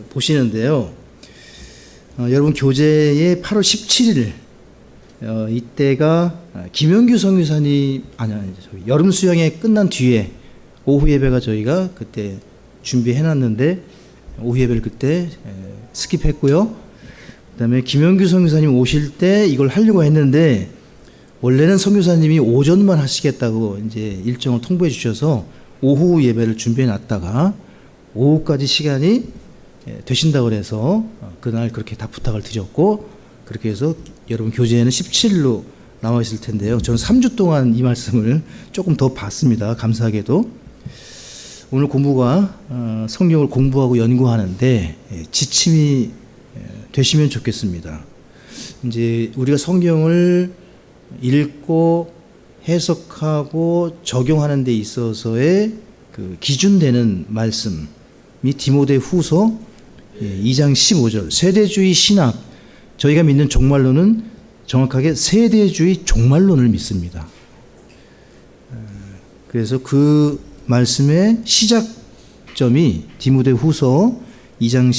보시는데요. 여러분 교재의 8월 17일 이때가 김영규 선교사님 여름 수영회 끝난 뒤에 오후 예배가 저희가 그때 준비해놨는데 오후 예배를 그때 스킵했고요. 그다음에 김영규 선교사님 오실 때 이걸 하려고 했는데 원래는 선교사님이 오전만 하시겠다고 이제 일정을 통보해 주셔서 오후 예배를 준비해 놨다가 오후까지 시간이 되신다고 그래서 그날 그렇게 다 부탁을 드렸고 그렇게 해서 여러분 교재에는 17일로 나와 있을 텐데요. 저는 3주 동안 이 말씀을 조금 더 봤습니다. 감사하게도. 오늘 공부가 성경을 공부하고 연구하는데 지침이 되시면 좋겠습니다. 이제 우리가 성경을 읽고 해석하고 적용하는 데 있어서의 그 기준되는 말씀이 디모데후서 2장 15절 세대주의 신학, 저희가 믿는 종말론은 정확하게 세대주의 종말론을 믿습니다. 그래서 그 말씀의 시작점이 디모데후서 2장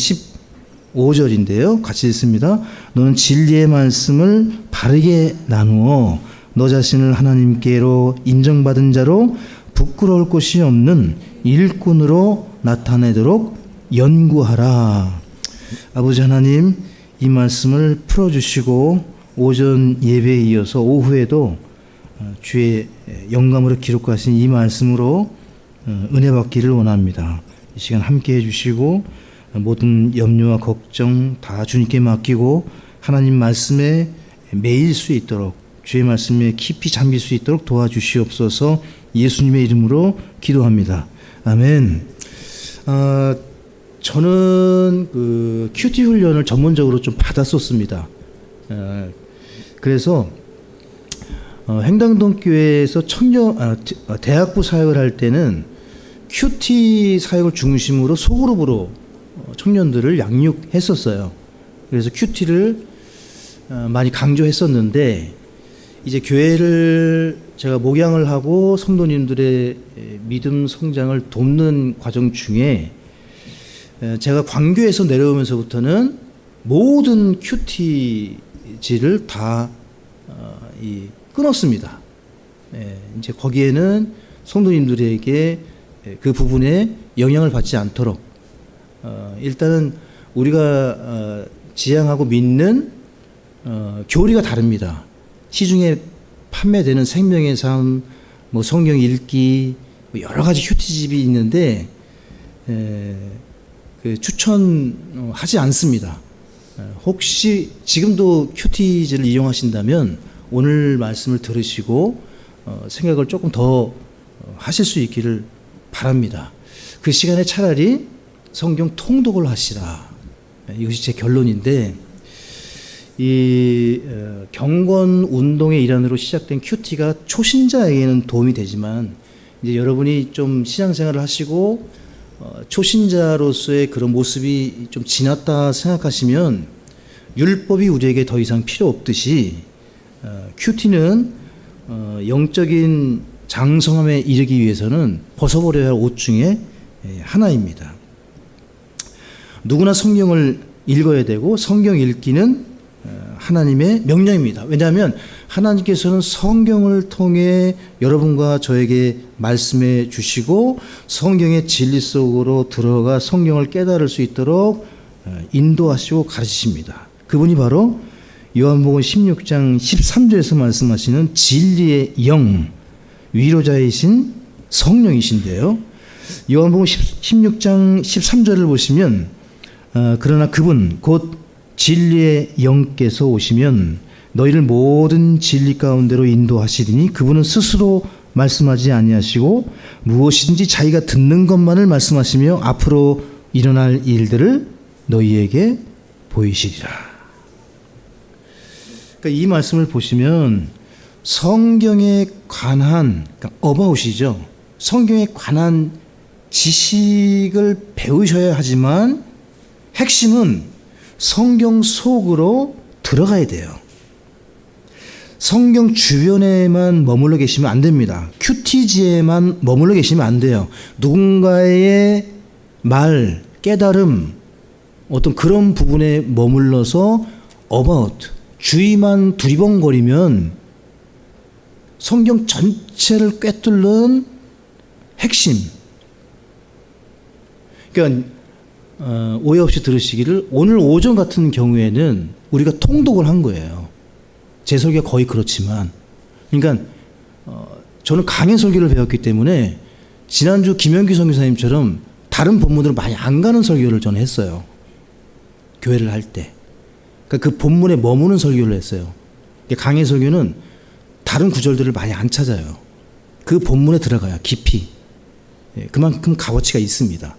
15절인데요. 같이 읽습니다. 너는 진리의 말씀을 바르게 나누어 너 자신을 하나님께로 인정받은 자로 부끄러울 곳이 없는 일꾼으로 나타내도록 연구하라. 아버지 하나님, 이 말씀을 풀어주시고 오전 예배에 이어서 오후에도 주의 영감으로 기록하신 이 말씀으로 은혜 받기를 원합니다. 이 시간 함께 해주시고 모든 염려와 걱정 다 주님께 맡기고 하나님 말씀에 매일 수 있도록 주의 말씀에 깊이 잠길 수 있도록 도와주시옵소서. 예수님의 이름으로 기도합니다. 아멘. 저는 그 큐티 훈련을 전문적으로 좀 받았었습니다. 그래서 횡당동 교회에서 대학부 사역을 할 때는 큐티 사역을 중심으로 소그룹으로 청년들을 양육했었어요. 그래서 큐티를 많이 강조했었는데 이제 교회를 제가 목양을 하고 성도님들의 믿음 성장을 돕는 과정 중에 제가 광교에서 내려오면서부터는 모든 큐티지를 다 끊었습니다. 이제 거기에는 성도님들에게 그 부분에 영향을 받지 않도록 일단은 우리가 지향하고 믿는 교리가 다릅니다. 시중에 판매되는 생명의 삶, 뭐 성경 읽기, 뭐 여러 가지 큐티집이 있는데 추천하지 않습니다. 혹시 지금도 큐티집을 이용하신다면 오늘 말씀을 들으시고 생각을 조금 더 하실 수 있기를 바랍니다. 그 시간에 차라리 성경 통독을 하시라. 이것이 제 결론인데 이 경건 운동의 일환으로 시작된 큐티가 초신자에게는 도움이 되지만 이제 여러분이 좀 신앙생활을 하시고 초신자로서의 그런 모습이 좀 지났다 생각하시면 율법이 우리에게 더 이상 필요 없듯이 큐티는 영적인 장성함에 이르기 위해서는 벗어버려야 할 옷 중에 하나입니다. 누구나 성경을 읽어야 되고 성경 읽기는 하나님의 명령입니다. 왜냐하면 하나님께서는 성경을 통해 여러분과 저에게 말씀해 주시고 성경의 진리 속으로 들어가 성경을 깨달을 수 있도록 인도하시고 가르치십니다. 그분이 바로 요한복음 16장 13절에서 말씀하시는 진리의 영, 위로자이신 성령이신데요. 요한복음 16장 13절을 보시면 그러나 그분 곧 진리의 영께서 오시면 너희를 모든 진리 가운데로 인도하시리니 그분은 스스로 말씀하지 아니하시고 무엇이든지 자기가 듣는 것만을 말씀하시며 앞으로 일어날 일들을 너희에게 보이시리라. 그러니까 이 말씀을 보시면 성경에 관한 어바웃이죠. 성경에 관한 지식을 배우셔야 하지만 핵심은 성경 속으로 들어가야 돼요. 성경 주변에만 머물러 계시면 안 됩니다. 큐티지에만 머물러 계시면 안 돼요. 누군가의 말, 깨달음, 어떤 그런 부분에 머물러서 about, 주의만 두리번거리면 성경 전체를 꿰뚫는 핵심. 그러니까 오해 없이 들으시기를, 오늘 오전 같은 경우에는 우리가 통독을 한 거예요. 제 설교가 거의 그렇지만, 그러니까 저는 강해 설교를 배웠기 때문에 지난주 김영규 선교사님처럼 다른 본문으로 많이 안 가는 설교를 저는 했어요. 교회를 할 때. 그러니까 그 본문에 머무는 설교를 했어요. 강해 설교는 다른 구절들을 많이 안 찾아요. 그 본문에 들어가요. 깊이. 그만큼 값어치가 있습니다.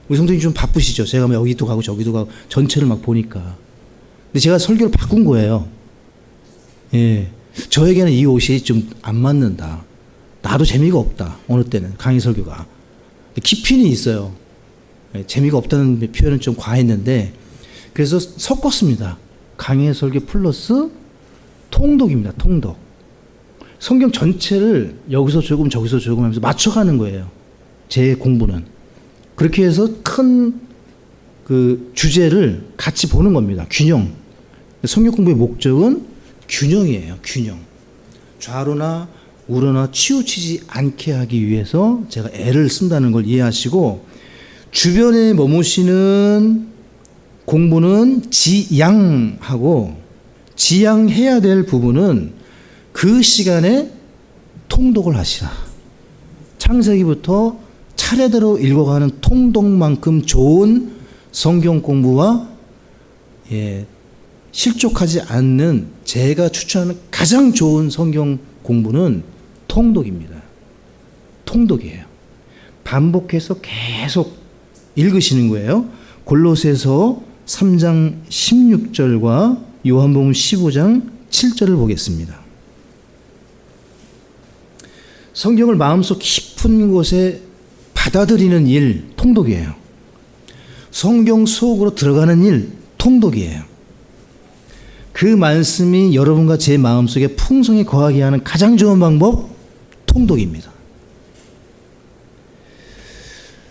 우리 성도님 좀 바쁘시죠? 제가 여기도 가고 저기도 가고 전체를 막 보니까. 근데 제가 설교를 바꾼 거예요. 저에게는 이 옷이 좀 안 맞는다. 나도 재미가 없다. 어느 때는 강의 설교가. 깊이는 있어요. 재미가 없다는 표현은 좀 과했는데, 그래서 섞었습니다. 강의 설교 플러스 통독입니다. 통독. 성경 전체를 여기서 조금 저기서 조금 하면서 맞춰가는 거예요. 제 공부는. 그렇게 해서 큰 그 주제를 같이 보는 겁니다. 균형. 성경 공부의 목적은 균형이에요. 균형. 좌로나 우로나 치우치지 않게 하기 위해서 제가 애를 쓴다는 걸 이해하시고, 주변에 머무시는 공부는 지양하고, 지양해야 될 부분은 그 시간에 통독을 하시라. 창세기부터 차례대로 읽어가는 통독만큼 좋은 성경 공부와 실족하지 않는 제가 추천하는 가장 좋은 성경 공부는 통독입니다. 통독이에요. 반복해서 계속 읽으시는 거예요. 골로새서 3장 16절과 요한복음 15장 7절을 보겠습니다. 성경을 마음속 깊은 곳에 받아들이는 일, 통독이에요. 성경 속으로 들어가는 일, 통독이에요. 그 말씀이 여러분과 제 마음속에 풍성히 거하게 하는 가장 좋은 방법, 통독입니다.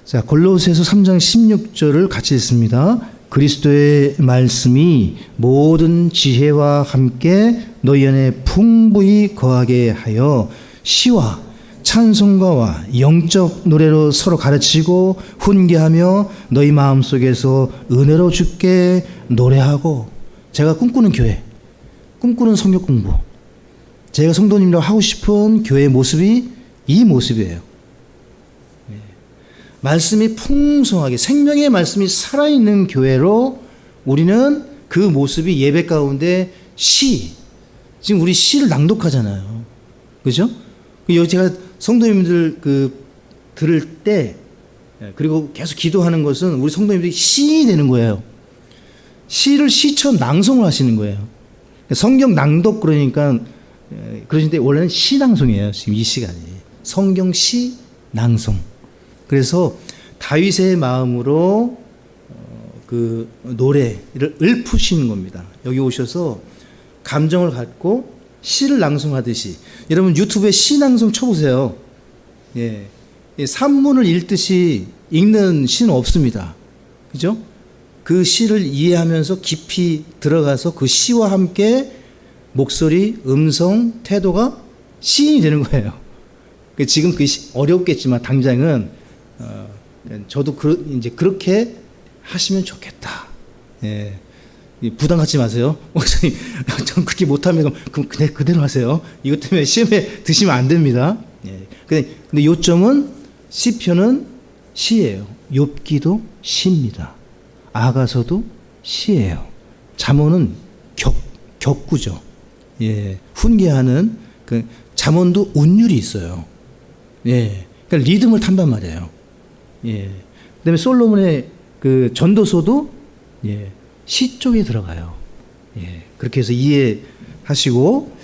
자, 골로새서 3장 16절을 같이 읽습니다. 그리스도의 말씀이 모든 지혜와 함께 너희 안에 풍부히 거하게 하여 시와 찬송가와 영적 노래로 서로 가르치고 훈계하며 너희 마음속에서 은혜로 주께 노래하고. 제가 꿈꾸는 교회, 꿈꾸는 성경 공부, 제가 성도님과 하고 싶은 교회의 모습이 이 모습이에요. 말씀이 풍성하게, 생명의 말씀이 살아있는 교회로 우리는 그 모습이 예배 가운데 지금 우리 시를 낭독하잖아요. 그죠? 제가 성도님들 들을 때, 그리고 계속 기도하는 것은 우리 성도님들이 시인이 되는 거예요. 시를 시처럼 낭송을 하시는 거예요. 성경 낭독 그러니까, 그러신데 원래는 시낭송이에요. 지금 이 시간이. 성경 시 낭송. 그래서 다윗의 마음으로 그 노래를 읊으시는 겁니다. 여기 오셔서 감정을 갖고 시를 낭송하듯이. 여러분 유튜브에 시 낭송 쳐보세요. 산문을 읽듯이 읽는 시는 없습니다. 그죠? 그 시를 이해하면서 깊이 들어가서 그 시와 함께 목소리, 음성, 태도가 시인이 되는 거예요. 지금 어렵겠지만 당장은 저도 이제 그렇게 하시면 좋겠다. 부담 갖지 마세요. 목사님, 전 그렇게 못하면 그럼 그대로 하세요. 이것 때문에 시험에 드시면 안 됩니다. 근데 요점은 시편은 시예요. 욥기도 시입니다. 아가서도 시예요. 잠언은 격구죠. 훈계하는 그 잠언도 운율이 있어요. 그러니까 리듬을 탄단 말이에요. 그다음에 솔로몬의 그 전도서도 시 쪽에 들어가요. 그렇게 해서 이해하시고,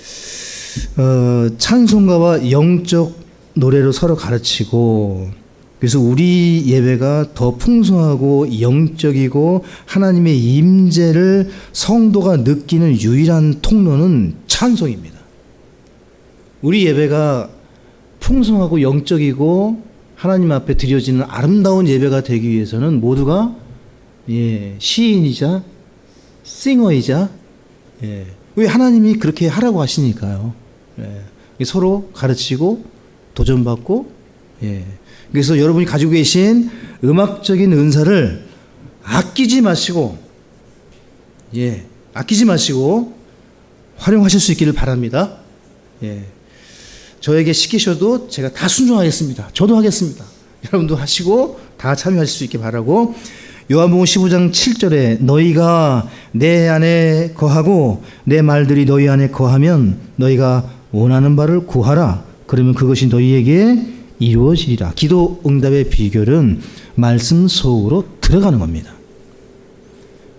찬송가와 영적 노래로 서로 가르치고, 그래서 우리 예배가 더 풍성하고 영적이고 하나님의 임재를 성도가 느끼는 유일한 통로는 찬송입니다. 우리 예배가 풍성하고 영적이고 하나님 앞에 드려지는 아름다운 예배가 되기 위해서는 모두가 시인이자 싱어이자 왜 하나님이 그렇게 하라고 하시니까요. 서로 가르치고 도전받고 그래서 여러분이 가지고 계신 음악적인 은사를 아끼지 마시고 활용하실 수 있기를 바랍니다. 저에게 시키셔도 제가 다 순종하겠습니다. 저도 하겠습니다. 여러분도 하시고 다 참여하실 수 있게 바라고, 요한복음 15장 7절에 너희가 내 안에 거하고 내 말들이 너희 안에 거하면 너희가 원하는 바를 구하라. 그러면 그것이 너희에게 이루어지리라. 기도 응답의 비결은 말씀 속으로 들어가는 겁니다.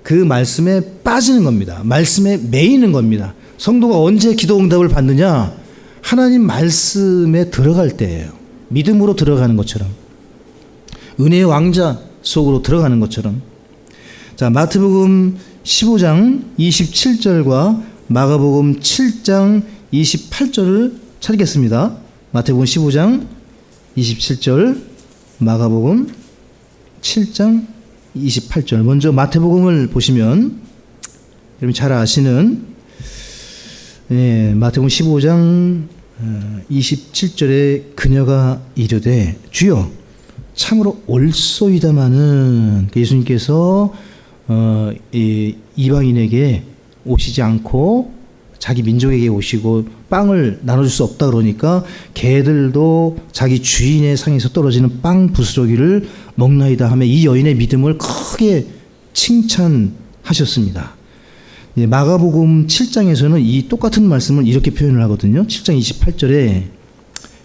그 말씀에 빠지는 겁니다. 말씀에 매이는 겁니다. 성도가 언제 기도 응답을 받느냐? 하나님 말씀에 들어갈 때예요. 믿음으로 들어가는 것처럼, 은혜의 왕자 속으로 들어가는 것처럼. 자, 마태복음 15장 27절과 마가복음 7장 28절을 찾겠습니다. 마태복음 15장 27절, 마가복음 7장 28절. 먼저 마태복음을 보시면 여러분 잘 아시는 마태복음 15장 27절에 그녀가 이르되 주여 참으로 옳소이다마는, 예수님께서 이방인에게 오시지 않고 자기 민족에게 오시고 빵을 나눠줄 수 없다 그러니까 개들도 자기 주인의 상에서 떨어지는 빵 부스러기를 먹나이다 하며 이 여인의 믿음을 크게 칭찬하셨습니다. 마가복음 7장에서는 이 똑같은 말씀을 이렇게 표현을 하거든요. 7장 28절에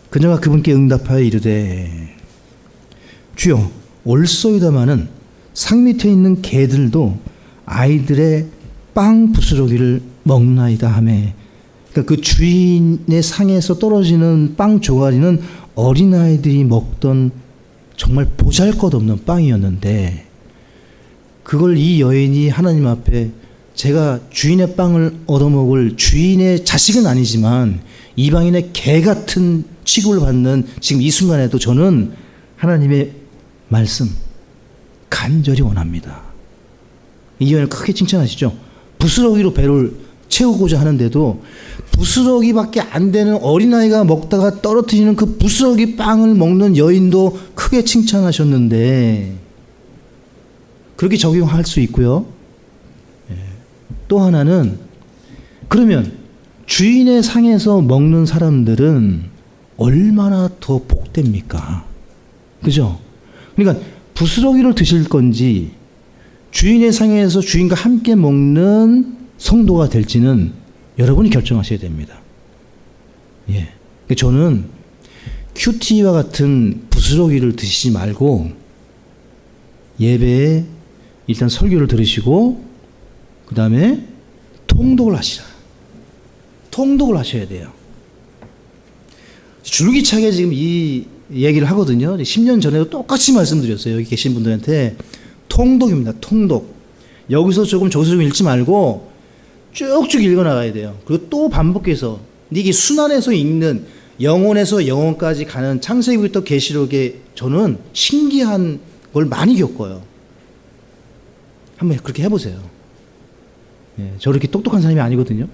그녀가 그분께 응답하여 이르되 주여 옳소이다마는 상 밑에 있는 개들도 아이들의 빵 부스러기를 먹나이다 하매, 그러니까 그 주인의 상에서 떨어지는 빵 조가리는 어린아이들이 먹던 정말 보잘것없는 빵이었는데, 그걸 이 여인이 하나님 앞에 제가 주인의 빵을 얻어먹을 주인의 자식은 아니지만 이방인의 개 같은 취급을 받는 지금 이 순간에도 저는 하나님의 말씀 간절히 원합니다. 이 여인을 크게 칭찬하시죠. 부스러기로 배를 채우고자 하는데도 부스러기밖에 안 되는 어린아이가 먹다가 떨어뜨리는 그 부스러기 빵을 먹는 여인도 크게 칭찬하셨는데, 그렇게 적용할 수 있고요. 또 하나는, 그러면 주인의 상에서 먹는 사람들은 얼마나 더 복됩니까? 그죠? 그러니까 부스러기를 드실 건지 주인의 상에서 주인과 함께 먹는 성도가 될지는 여러분이 결정하셔야 됩니다. 저는 큐티와 같은 부스러기를 드시지 말고 예배에 일단 설교를 들으시고 그 다음에 통독을 하시라. 통독을 하셔야 돼요. 줄기차게 지금 이 얘기를 하거든요. 10년 전에도 똑같이 말씀드렸어요. 여기 계신 분들한테. 통독입니다. 통독. 여기서 조금 저기서 좀 읽지 말고 쭉쭉 읽어나가야 돼요. 그리고 또 반복해서 이게 순환해서 읽는, 영혼에서 영혼까지 가는 창세기부터 계시록에 저는 신기한 걸 많이 겪어요. 한번 그렇게 해보세요. 저 그렇게 똑똑한 사람이 아니거든요.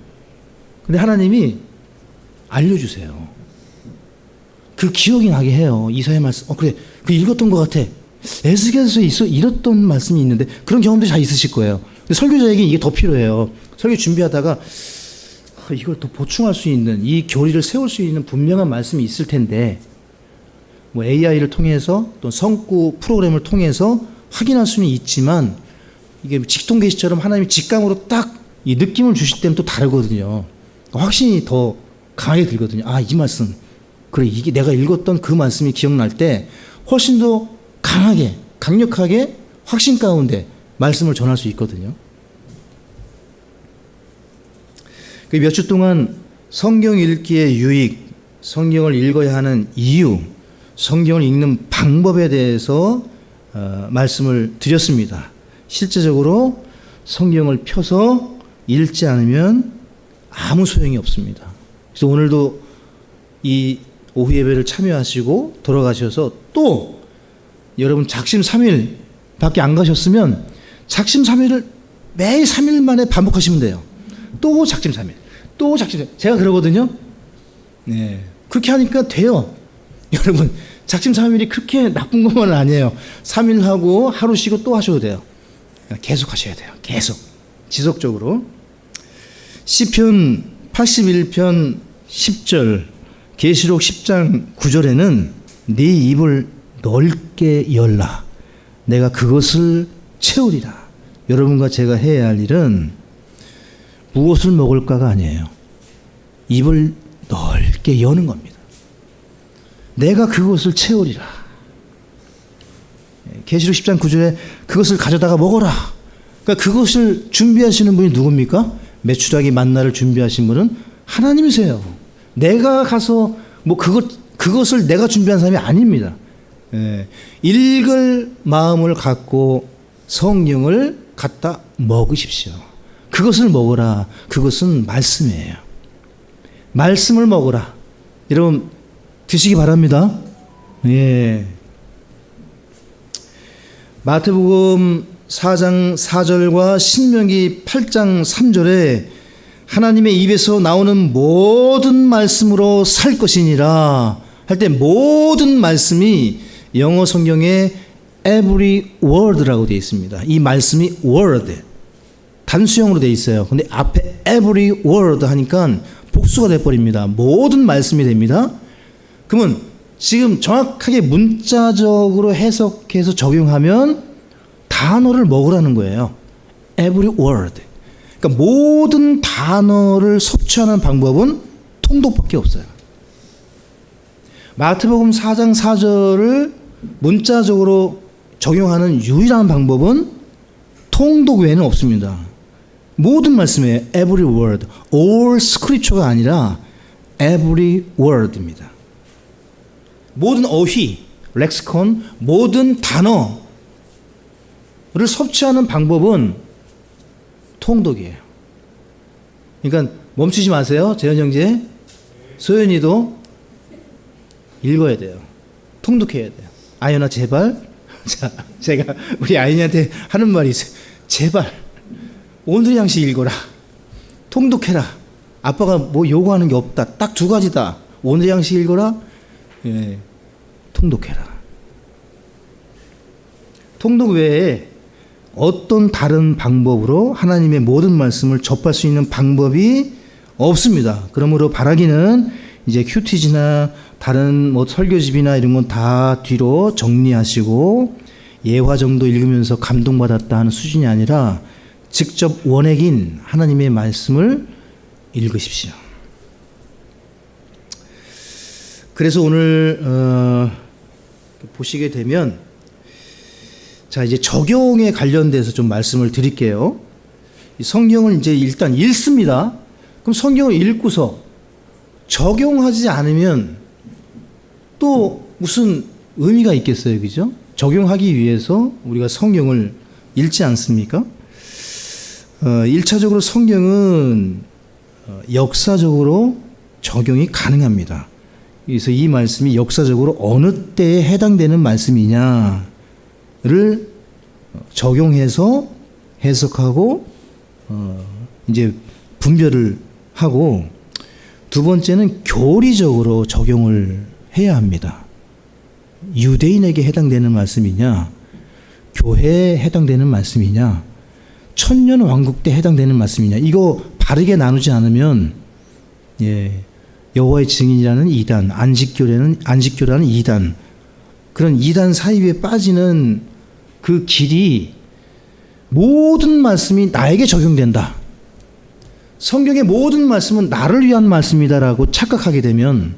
근데 하나님이 알려주세요. 그 기억이 나게 해요. 이사야 말씀. 그래, 그 읽었던 것 같아. 에스겔서에 이랬던 말씀이 있는데, 그런 경험도 잘 있으실 거예요. 근데 설교자에게 이게 더 필요해요. 설교 준비하다가 이걸 더 보충할 수 있는, 이 교리를 세울 수 있는 분명한 말씀이 있을 텐데, 뭐 AI를 통해서 또 성구 프로그램을 통해서 확인할 수는 있지만, 이게 직통계시처럼 하나님이 직감으로 딱 이 느낌을 주실 때는 또 다르거든요. 확신이 더 강하게 들거든요. 이 말씀, 그래, 이게 내가 읽었던 그 말씀이 기억날 때 훨씬 더 강하게, 강력하게 확신 가운데 말씀을 전할 수 있거든요. 몇 주 동안 성경 읽기의 유익, 성경을 읽어야 하는 이유, 성경을 읽는 방법에 대해서 말씀을 드렸습니다. 실제적으로 성경을 펴서 읽지 않으면 아무 소용이 없습니다. 그래서 오늘도 이 오후 예배를 참여하시고 돌아가셔서 또 여러분 작심 3일 밖에 안 가셨으면 작심 3일을 매일 3일 만에 반복하시면 돼요. 또 작심 3일, 또 작심 3일. 제가 그러거든요. 네. 그렇게 하니까 돼요. 여러분, 작심 3일이 그렇게 나쁜 것만은 아니에요. 3일 하고 하루 쉬고 또 하셔도 돼요. 계속 하셔야 돼요. 계속. 지속적으로. 시편 81편 10절, 계시록 10장 9절에는 네 입을 넓게 열라. 내가 그것을 채우리라. 여러분과 제가 해야 할 일은 무엇을 먹을까가 아니에요. 입을 넓게 여는 겁니다. 내가 그것을 채우리라. 계시록 10장 9절에 그것을 가져다가 먹어라. 그러니까 그것을 준비하시는 분이 누굽니까? 메추라기 만나를 준비하신 분은 하나님이세요. 내가 가서 뭐 그것을 내가 준비한 사람이 아닙니다. 읽을 마음을 갖고 성령을 갖다 먹으십시오. 그것을 먹어라. 그것은 말씀이에요. 말씀을 먹어라. 여러분 드시기 바랍니다. 예. 마태복음 4장 4절과 신명기 8장 3절에 하나님의 입에서 나오는 모든 말씀으로 살 것이니라 할 때 모든 말씀이 영어 성경에 every word라고 되어 있습니다. 이 말씀이 word 단수형으로 되어 있어요. 근데 앞에 every word 하니까 복수가 돼버립니다. 모든 말씀이 됩니다. 그러면 지금 정확하게 문자적으로 해석해서 적용하면 단어를 먹으라는 거예요. every word. 그러니까 모든 단어를 섭취하는 방법은 통독밖에 없어요. 마태복음 4장 4절을 문자적으로 적용하는 유일한 방법은 통독 외에는 없습니다. 모든 말씀에 every word, all scripture가 아니라 every word입니다. 모든 어휘, 렉시콘, 모든 단어를 섭취하는 방법은 통독이에요. 그러니까 멈추지 마세요. 재현 형제, 소연이도 읽어야 돼요. 통독해야 돼요. 아연아 제발. 자, 제가 우리 아연이한테 하는 말이 있어요. 제발 오늘의 양식 읽어라. 통독해라. 아빠가 뭐 요구하는 게 없다. 딱 두 가지다. 오늘의 양식 읽어라. 예, 통독해라. 통독 외에 어떤 다른 방법으로 하나님의 모든 말씀을 접할 수 있는 방법이 없습니다. 그러므로 바라기는 이제 큐티지나 다른 뭐 설교집이나 이런 건 다 뒤로 정리하시고 예화 정도 읽으면서 감동받았다 하는 수준이 아니라 직접 원액인 하나님의 말씀을 읽으십시오. 그래서 오늘 보시게 되면 자 이제 적용에 관련돼서 좀 말씀을 드릴게요. 성경을 이제 일단 읽습니다. 그럼 성경을 읽고서 적용하지 않으면 또 무슨 의미가 있겠어요, 그죠? 적용하기 위해서 우리가 성경을 읽지 않습니까? 1차적으로 성경은 역사적으로 적용이 가능합니다. 그래서 이 말씀이 역사적으로 어느 때에 해당되는 말씀이냐를 적용해서 해석하고 이제 분별을 하고 두 번째는 교리적으로 적용을 해야 합니다. 유대인에게 해당되는 말씀이냐, 교회에 해당되는 말씀이냐, 천년 왕국 때 해당되는 말씀이냐, 이거 바르게 나누지 않으면 여호와의 증인이라는 이단, 안식교라는 이단, 그런 이단 사이에 빠지는 그 길이 모든 말씀이 나에게 적용된다. 성경의 모든 말씀은 나를 위한 말씀이다라고 착각하게 되면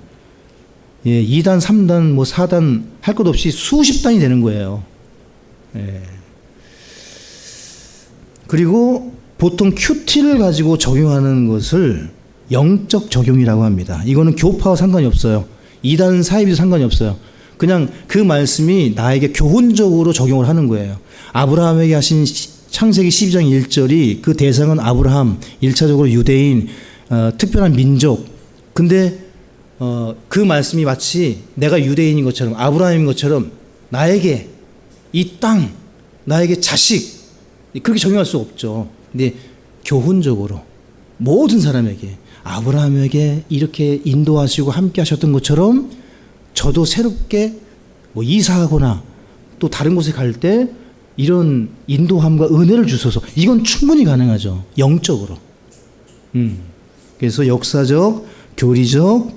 2단, 3단, 뭐 4단 할 것 없이 수십 단이 되는 거예요. 그리고 보통 큐티를 가지고 적용하는 것을 영적 적용이라고 합니다. 이거는 교파와 상관이 없어요. 2단 사입에도 상관이 없어요. 그냥 그 말씀이 나에게 교훈적으로 적용을 하는 거예요. 아브라함에게 하신 창세기 12장 1절이 그 대상은 아브라함, 1차적으로 유대인, 특별한 민족. 근데 그 말씀이 마치 내가 유대인인 것처럼 아브라함인 것처럼 나에게 이 땅, 나에게 자식 그렇게 적용할 수 없죠. 근데 교훈적으로 모든 사람에게 아브라함에게 이렇게 인도하시고 함께 하셨던 것처럼 저도 새롭게 뭐 이사하거나 또 다른 곳에 갈 때 이런 인도함과 은혜를 주소서. 이건 충분히 가능하죠. 영적으로. 그래서 역사적, 교리적,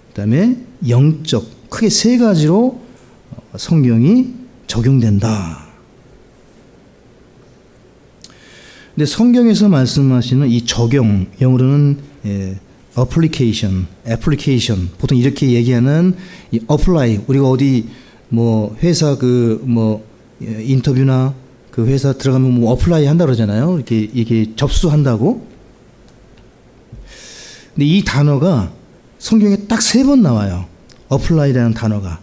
그다음에 영적 크게 세 가지로 성경이 적용된다. 근데 성경에서 말씀하시는 이 적용, 영어로는 application, 보통 이렇게 얘기하는 이 apply, 우리가 어디 뭐 회사 인터뷰나 그 회사 들어가면 뭐 apply 한다 그러잖아요. 이렇게 접수한다고. 근데 이 단어가 성경에 딱 3번 나와요. apply라는 단어가.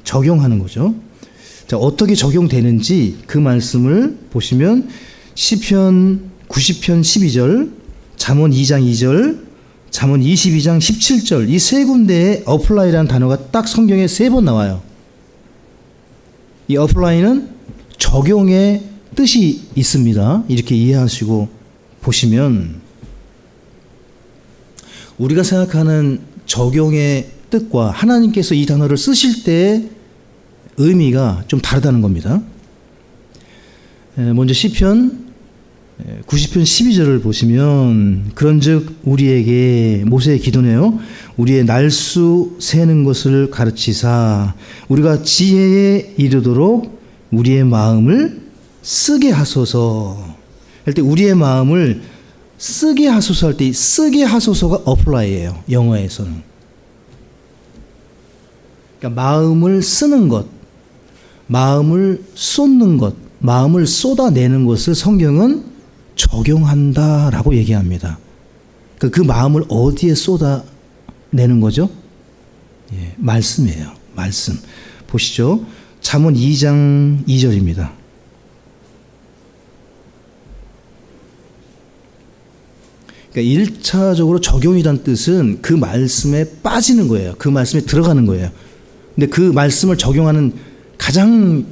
적용하는 거죠. 자, 어떻게 적용되는지 그 말씀을 보시면 시편 90편 12절, 잠언 2장 2절, 잠언 22장 17절 이 세 군데에 apply라는 단어가 딱 성경에 3번 나와요. 이 apply는 적용의 뜻이 있습니다. 이렇게 이해하시고 보시면 우리가 생각하는 적용의 뜻과 하나님께서 이 단어를 쓰실 때의 의미가 좀 다르다는 겁니다. 먼저 시편 90편 12절을 보시면 그런즉 우리에게 모세의 기도네요. 우리의 날수 세는 것을 가르치사 우리가 지혜에 이르도록 우리의 마음을 쓰게 하소서. 할 때 우리의 마음을 쓰게 하소서 할 때 쓰게 하소서가 apply예요. 영어에서는. 그러니까 마음을 쓰는 것, 마음을 쏟는 것, 마음을 쏟아내는 것을 성경은 적용한다라고 얘기합니다. 그 마음을 어디에 쏟아내는 거죠? 예, 말씀이에요. 말씀. 보시죠. 잠언 2장 2절입니다. 그러니까 1차적으로 적용이란 뜻은 그 말씀에 빠지는 거예요. 그 말씀에 들어가는 거예요. 근데 그 말씀을 적용하는 가장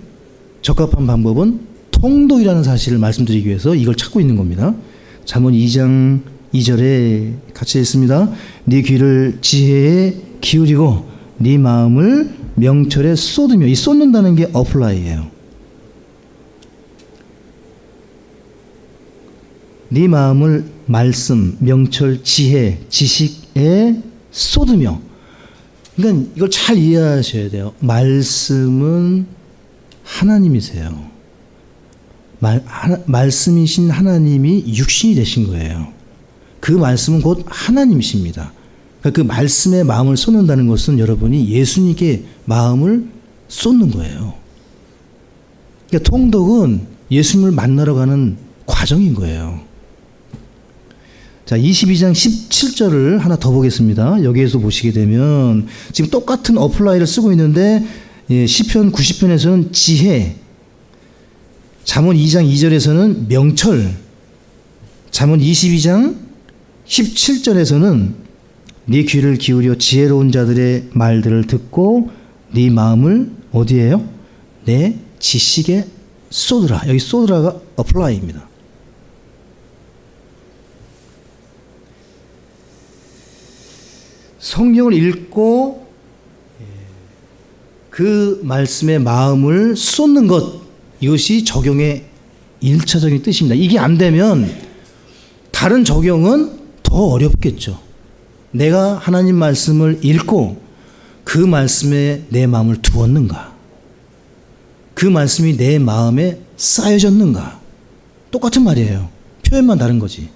적합한 방법은 통독이라는 사실을 말씀드리기 위해서 이걸 찾고 있는 겁니다. 잠언 2장 2절에 같이 읽습니다. 네 귀를 지혜에 기울이고 네 마음을 명철에 쏟으며. 이 쏟는다는 게 apply예요. 네 마음을 말씀, 명철, 지혜, 지식에 쏟으며. 그러니까 이걸 잘 이해하셔야 돼요. 말씀은 하나님이세요. 말씀이신 하나님이 육신이 되신 거예요. 그 말씀은 곧 하나님이십니다. 그러니까 그 말씀에 마음을 쏟는다는 것은 여러분이 예수님께 마음을 쏟는 거예요. 그러니까 통독은 예수님을 만나러 가는 과정인 거예요. 자, 22장 17절을 하나 더 보겠습니다. 여기에서 보시게 되면 지금 똑같은 어플라이를 쓰고 있는데 시편 90편에서는 지혜, 잠언 2장 2절에서는 명철, 잠언 22장 17절에서는 네 귀를 기울여 지혜로운 자들의 말들을 듣고 네 마음을 어디에요? 내 지식에 쏟으라. 여기 쏟으라가 apply입니다. 성경을 읽고 그 말씀에 마음을 쏟는 것, 이것이 적용의 1차적인 뜻입니다. 이게 안 되면 다른 적용은 더 어렵겠죠. 내가 하나님 말씀을 읽고 그 말씀에 내 마음을 두었는가? 그 말씀이 내 마음에 쌓여졌는가? 똑같은 말이에요. 표현만 다른 거지.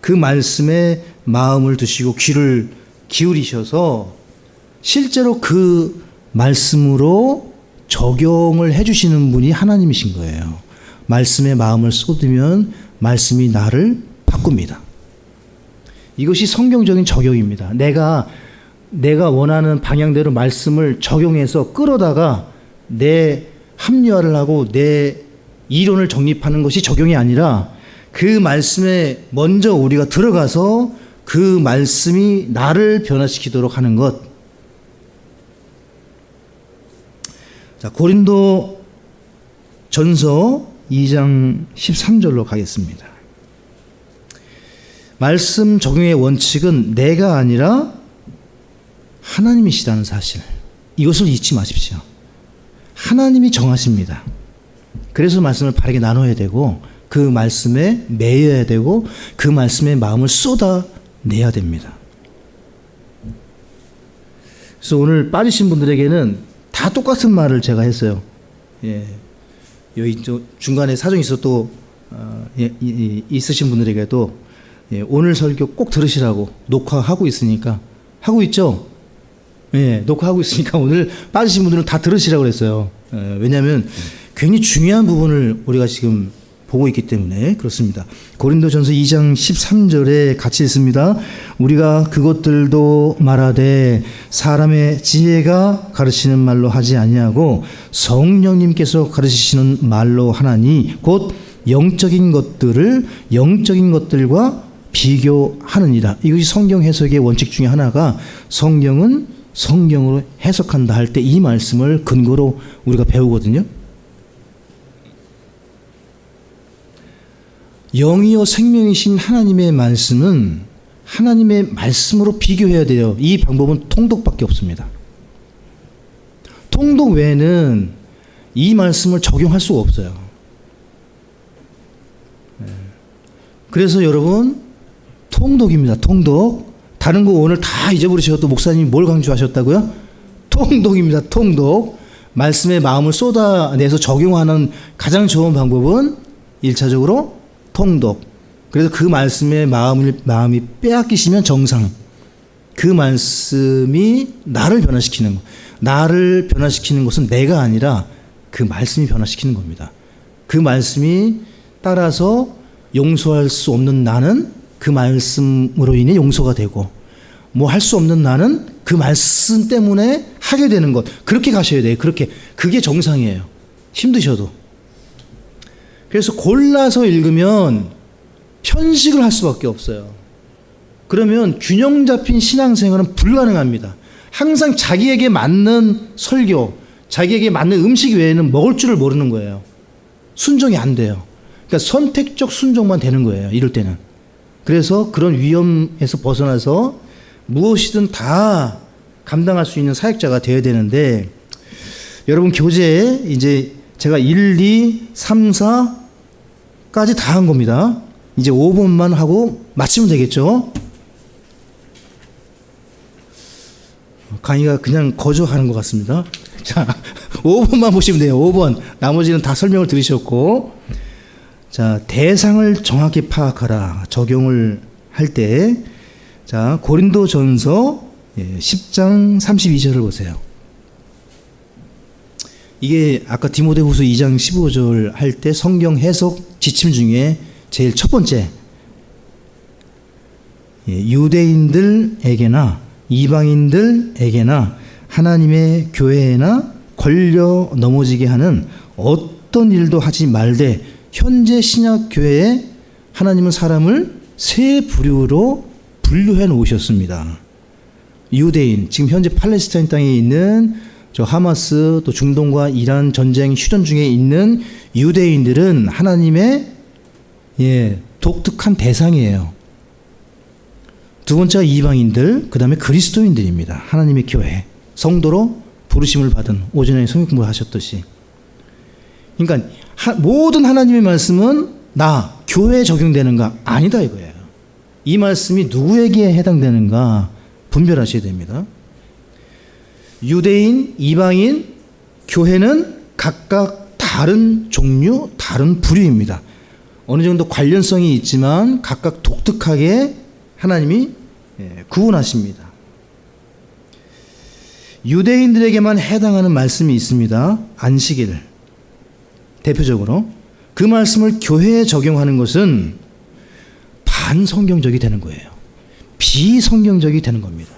그 말씀에 마음을 두시고 귀를 기울이셔서 실제로 그 말씀으로 적용을 해주시는 분이 하나님이신 거예요. 말씀에 마음을 쏟으면 말씀이 나를 바꿉니다. 이것이 성경적인 적용입니다. 내가 원하는 방향대로 말씀을 적용해서 끌어다가 내 합리화를 하고 내 이론을 정립하는 것이 적용이 아니라 그 말씀에 먼저 우리가 들어가서 그 말씀이 나를 변화시키도록 하는 것. 자, 고린도 전서 2장 13절로 가겠습니다. 말씀 적용의 원칙은 내가 아니라 하나님이시다는 사실, 이것을 잊지 마십시오. 하나님이 정하십니다. 그래서 말씀을 바르게 나눠야 되고, 그 말씀에 매여야 되고, 그 말씀에 마음을 쏟아내야 됩니다. 그래서 오늘 빠지신 분들에게는 다 똑같은 말을 제가 했어요. 예. 여기 중간에 사정이 있어 또 있으신 분들에게도 오늘 설교 꼭 들으시라고 녹화하고 있으니까, 하고 있죠? 예, 녹화하고 있으니까 오늘 빠지신 분들은 다 들으시라고 그랬어요. 왜냐하면 굉장히 중요한 부분을 우리가 지금 보고 있기 때문에 그렇습니다. 고린도전서 2장 13절에 같이 있습니다. 우리가 그것들도 말하되 사람의 지혜가 가르치는 말로 하지 아니하고 성령님께서 가르치시는 말로 하나니 곧 영적인 것들을 영적인 것들과 비교하느니라. 이것이 성경 해석의 원칙 중에 하나가, 성경은 성경으로 해석한다 할 때 이 말씀을 근거로 우리가 배우거든요. 영이요 생명이신 하나님의 말씀은 하나님의 말씀으로 비교해야 돼요. 이 방법은 통독밖에 없습니다. 통독 외에는 이 말씀을 적용할 수가 없어요. 그래서 여러분, 통독입니다. 통독. 다른 거 오늘 다 잊어버리셔도 목사님이 뭘 강조하셨다고요? 통독입니다. 통독. 말씀의 마음을 쏟아내서 적용하는 가장 좋은 방법은 1차적으로 통독. 그래서 그 말씀에 마음이 빼앗기시면 정상. 그 말씀이 나를 변화시키는 것. 나를 변화시키는 것은 내가 아니라 그 말씀이 변화시키는 겁니다. 그 말씀이 따라서 용서할 수 없는 나는 그 말씀으로 인해 용서가 되고, 뭐 할 수 없는 나는 그 말씀 때문에 하게 되는 것. 그렇게 가셔야 돼요. 그게 정상이에요. 힘드셔도. 그래서 골라서 읽으면 편식을 할 수밖에 없어요. 그러면 균형 잡힌 신앙생활은 불가능합니다. 항상 자기에게 맞는 설교, 자기에게 맞는 음식 외에는 먹을 줄을 모르는 거예요. 순종이 안 돼요. 그러니까 선택적 순종만 되는 거예요. 이럴 때는. 그래서 그런 위험에서 벗어나서 무엇이든 다 감당할 수 있는 사역자가 되어야 되는데, 여러분 교재에 이제 제가 1, 2, 3, 4까지 다 한 겁니다. 이제 5번만 하고 마치면 되겠죠. 강의가 그냥 거저하는 것 같습니다. 자, 5번만 보시면 돼요. 5번. 나머지는 다 설명을 들으셨고, 자, 대상을 정확히 파악하라. 적용을 할 때, 자, 고린도전서 10장 32절을 보세요. 이게 아까 디모데후서 2장 15절 할 때 성경 해석 지침 중에 제일 첫 번째, 유대인들에게나 이방인들에게나 하나님의 교회에나 걸려 넘어지게 하는 어떤 일도 하지 말되 현재 신약 교회에 하나님은 사람을 세 부류로 분류해 놓으셨습니다. 유대인, 지금 현재 팔레스타인 땅에 있는 저 하마스, 또 중동과 이란 전쟁 휴전 중에 있는 유대인들은 하나님의 독특한 대상이에요. 두 번째가 이방인들, 그 다음에 그리스도인들입니다. 하나님의 교회, 성도로 부르심을 받은, 오전에 성경 공부하셨듯이. 그러니까 모든 하나님의 말씀은 나, 교회에 적용되는가? 아니다 이거예요. 이 말씀이 누구에게 해당되는가 분별하셔야 됩니다. 유대인, 이방인, 교회는 각각 다른 종류, 다른 부류입니다. 어느 정도 관련성이 있지만 각각 독특하게 하나님이 구분하십니다. 유대인들에게만 해당하는 말씀이 있습니다. 안식일. 대표적으로 그 말씀을 교회에 적용하는 것은 반성경적이 되는 거예요. 비성경적이 되는 겁니다.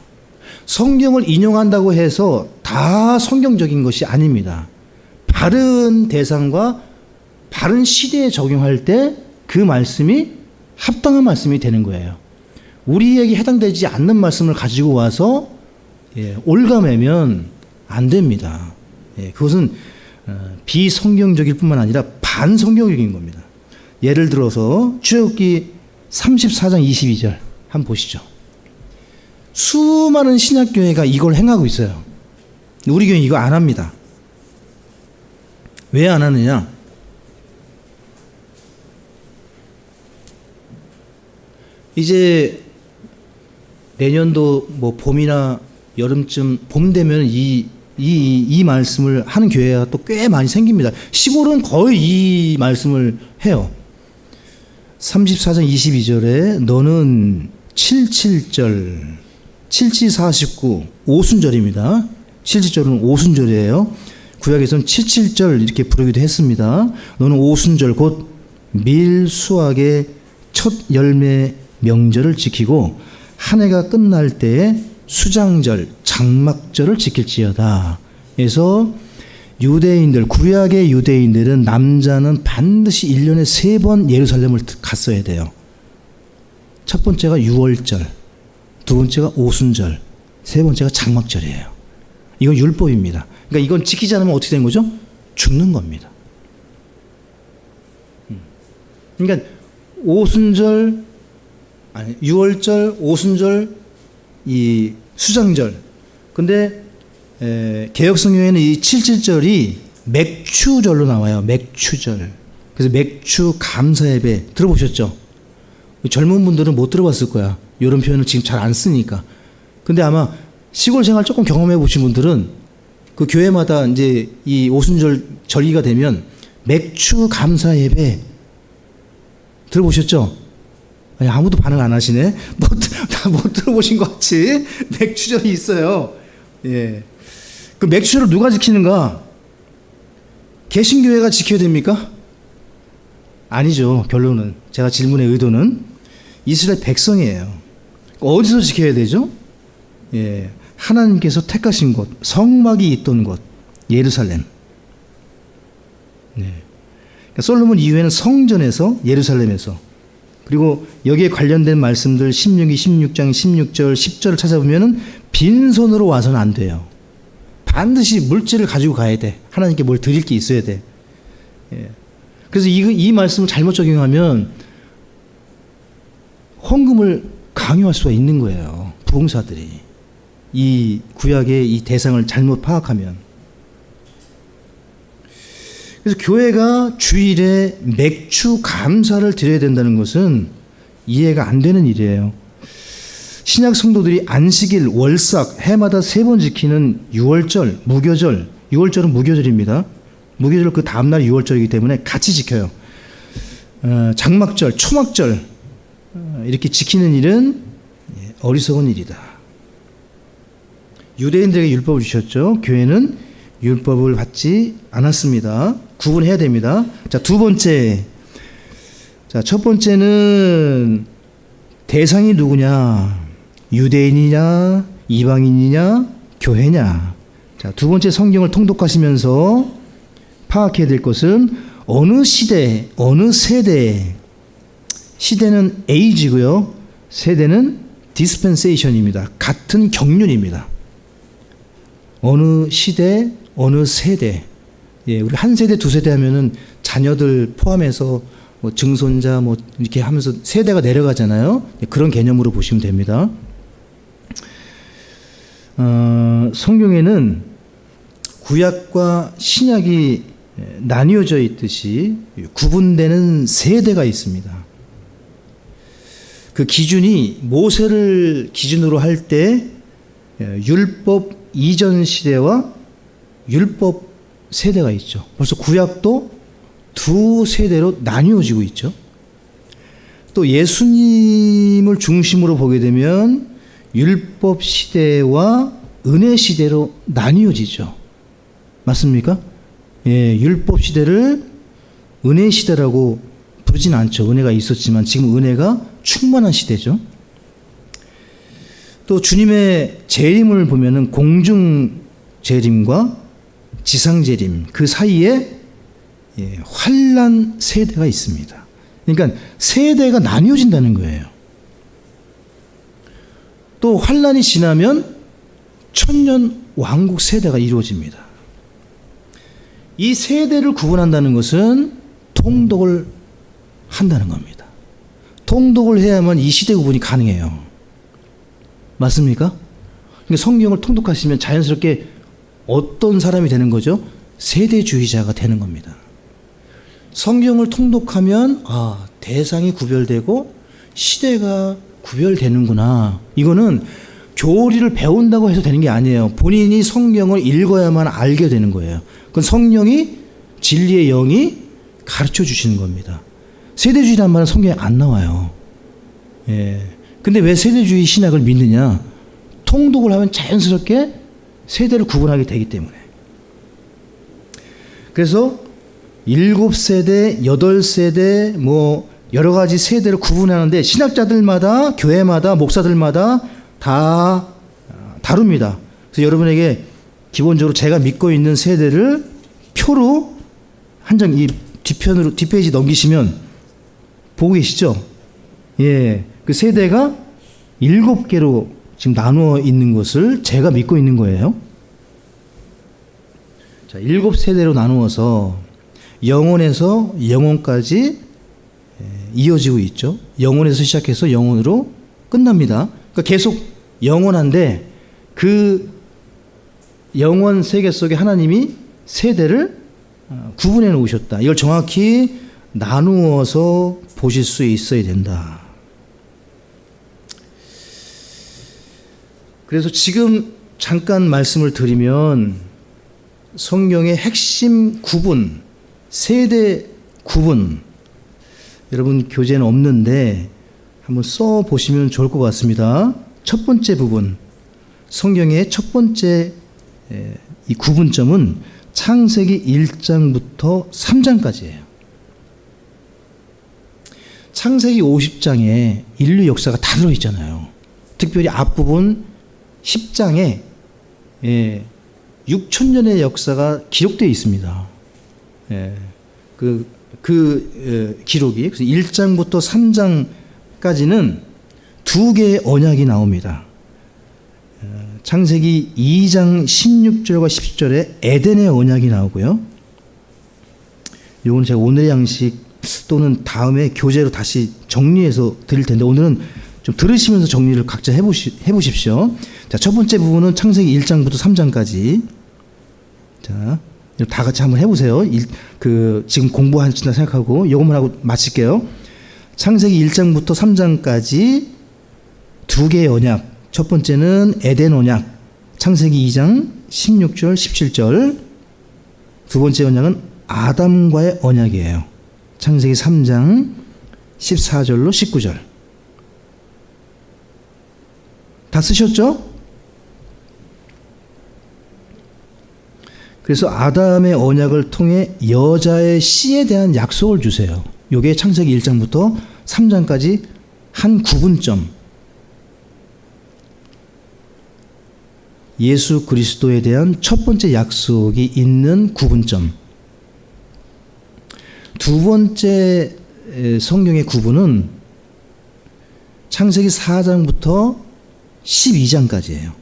성경을 인용한다고 해서 다 성경적인 것이 아닙니다. 바른 대상과 바른 시대에 적용할 때 그 말씀이 합당한 말씀이 되는 거예요. 우리에게 해당되지 않는 말씀을 가지고 와서 올가매면 안 됩니다. 그것은 비성경적일 뿐만 아니라 반성경적인 겁니다. 예를 들어서 출애굽기 34장 22절 한번 보시죠. 수많은 신약교회가 이걸 행하고 있어요. 우리 교회는 이거 안 합니다. 왜 안 하느냐? 이제 내년도 뭐 봄이나 여름쯤 봄 되면 이 말씀을 하는 교회가 또 꽤 많이 생깁니다. 시골은 거의 이 말씀을 해요. 34장 22절에 너는 77절 7749 오순절입니다. 77절은 오순절이에요. 구약에서는 77절 이렇게 부르기도 했습니다. 너는 오순절 곧 밀수확의 첫 열매 명절을 지키고 한 해가 끝날 때에 수장절 장막절을 지킬지어다. 그래서 유대인들, 구약의 유대인들은 남자는 반드시 1년에 3번 예루살렘을 갔어야 돼요. 첫 번째가 유월절, 두 번째가 오순절, 세 번째가 장막절이에요. 이건 율법입니다. 그러니까 이건 지키지 않으면 어떻게 되는 거죠? 죽는 겁니다. 그러니까 오순절, 아니 유월절, 오순절, 이 수장절. 근데 개역성경에는 이 77절이 맥추절로 나와요. 맥추절. 그래서 맥추 감사예배 들어보셨죠? 젊은 분들은 못 들어봤을 거야. 이런 표현을 지금 잘 안 쓰니까. 근데 아마 시골 생활 조금 경험해 보신 분들은 그 교회마다 이제 이 오순절 절기가 되면 맥추 감사예배 들어보셨죠? 아니, 아무도 반응 안 하시네. 못 들어보신 것 같이 맥추절이 있어요. 예. 그 맥추절을 누가 지키는가? 개신교회가 지켜야 됩니까? 아니죠. 결론은 제가 질문의 의도는 이스라엘 백성이에요. 어디서 지켜야 되죠? 예. 하나님께서 택하신 곳, 성막이 있던 곳, 예루살렘. 네. 그러니까 솔로몬 이후에는 성전에서, 예루살렘에서. 그리고 여기에 관련된 말씀들 16기 16장 16절 10절을 찾아보면은 빈손으로 와서는 안 돼요. 반드시 물질을 가지고 가야 돼. 하나님께 뭘 드릴 게 있어야 돼. 예. 그래서 이 말씀을 잘못 적용하면 헌금을 강요할 수가 있는 거예요. 부흥사들이. 이 구약의 이 대상을 잘못 파악하면. 그래서 교회가 주일에 맥추 감사를 드려야 된다는 것은 이해가 안 되는 일이에요. 신약 성도들이 안식일, 월삭, 해마다 3번 지키는 유월절, 무교절, 유월절은 무교절입니다. 무교절 그 다음날 유월절이기 때문에 같이 지켜요. 장막절, 초막절 이렇게 지키는 일은 어리석은 일이다. 유대인들에게 율법을 주셨죠. 교회는 율법을 받지 않았습니다. 구분해야 됩니다. 자, 두 번째. 자, 첫 번째는 대상이 누구냐? 유대인이냐? 이방인이냐? 교회냐? 자, 두 번째 성경을 통독하시면서 파악해야 될 것은 어느 시대, 어느 세대. 시대는 에이지고요. 세대는 디스펜세이션입니다. 같은 경륜입니다. 어느 시대, 어느 세대. 예, 우리 한 세대, 두 세대 하면은 자녀들 포함해서 뭐 증손자 뭐 이렇게 하면서 세대가 내려가잖아요. 예, 그런 개념으로 보시면 됩니다. 성경에는 구약과 신약이 나뉘어져 있듯이 구분되는 세대가 있습니다. 그 기준이 모세를 기준으로 할 때 율법 이전 시대와 율법 세대가 있죠. 벌써 구약도 두 세대로 나뉘어지고 있죠. 또 예수님을 중심으로 보게 되면 율법 시대와 은혜 시대로 나뉘어지죠. 맞습니까? 예, 율법 시대를 은혜 시대라고 부르진 않죠. 은혜가 있었지만 지금 은혜가 충만한 시대죠. 또 주님의 재림을 보면은 공중 재림과 지상 재림 그 사이에 환난 세대가 있습니다. 그러니까 세대가 나뉘어진다는 거예요. 또 환란이 지나면 천년 왕국 세대가 이루어집니다. 이 세대를 구분한다는 것은 통독을 한다는 겁니다. 통독을 해야만 이 시대 구분이 가능해요. 맞습니까? 그러니까 성경을 통독하시면 자연스럽게 어떤 사람이 되는 거죠? 세대주의자가 되는 겁니다. 성경을 통독하면 대상이 구별되고 시대가 구별되는구나. 이거는 교리를 배운다고 해서 되는 게 아니에요. 본인이 성경을 읽어야만 알게 되는 거예요. 그건 성령이, 진리의 영이 가르쳐 주시는 겁니다. 세대주의란 말은 성경에 안 나와요. 근데 왜 세대주의 신학을 믿느냐? 통독을 하면 자연스럽게 세대를 구분하게 되기 때문에. 그래서 7세대, 8세대, 여러 가지 세대를 구분하는데 신학자들마다, 교회마다, 목사들마다 다 다릅니다. 그래서 여러분에게 기본적으로 제가 믿고 있는 세대를 표로 한 장 이 뒷페이지 넘기시면 보고 계시죠? 그 세대가 7개로 지금 나누어 있는 것을 제가 믿고 있는 거예요. 자, 7세대로 나누어서 영혼에서 영혼까지 이어지고 있죠. 영혼에서 시작해서 영혼으로 끝납니다. 그러니까 계속 영원한데 그 영원 세계 속에 하나님이 세대를 구분해 놓으셨다. 이걸 정확히 나누어서 보실 수 있어야 된다. 그래서 지금 잠깐 말씀을 드리면 성경의 핵심 구분, 세대 구분, 여러분 교재는 없는데 한번 써보시면 좋을 것 같습니다. 첫 번째 부분, 성경의 첫 번째 이 구분점은 창세기 1장부터 3장까지예요. 창세기 50장에 인류 역사가 다 들어있잖아요. 특별히 앞부분 10장에 6,000년의 역사가 기록되어 있습니다. 기록이. 그래서 1장부터 3장까지는 2개의 언약이 나옵니다. 창세기 2장 16절과 17절에 에덴의 언약이 나오고요. 이건 제가 오늘의 양식 또는 다음에 교재로 다시 정리해서 드릴 텐데 오늘은 좀 들으시면서 정리를 각자 해보십시오. 자, 첫 번째 부분은 창세기 1장부터 3장까지. 자, 다 같이 한번 해보세요. 지금 공부하신다 생각하고 이것만 하고 마칠게요. 창세기 1장부터 3장까지 2개의 언약. 첫 번째는 에덴 언약. 창세기 2장 16절, 17절. 두 번째 언약은 아담과의 언약이에요. 창세기 3장 14절로 19절. 다 쓰셨죠? 그래서 아담의 언약을 통해 여자의 씨에 대한 약속을 주세요. 이게 창세기 1장부터 3장까지 한 구분점. 예수 그리스도에 대한 첫 번째 약속이 있는 구분점. 두 번째 성경의 구분은 창세기 4장부터 12장까지예요.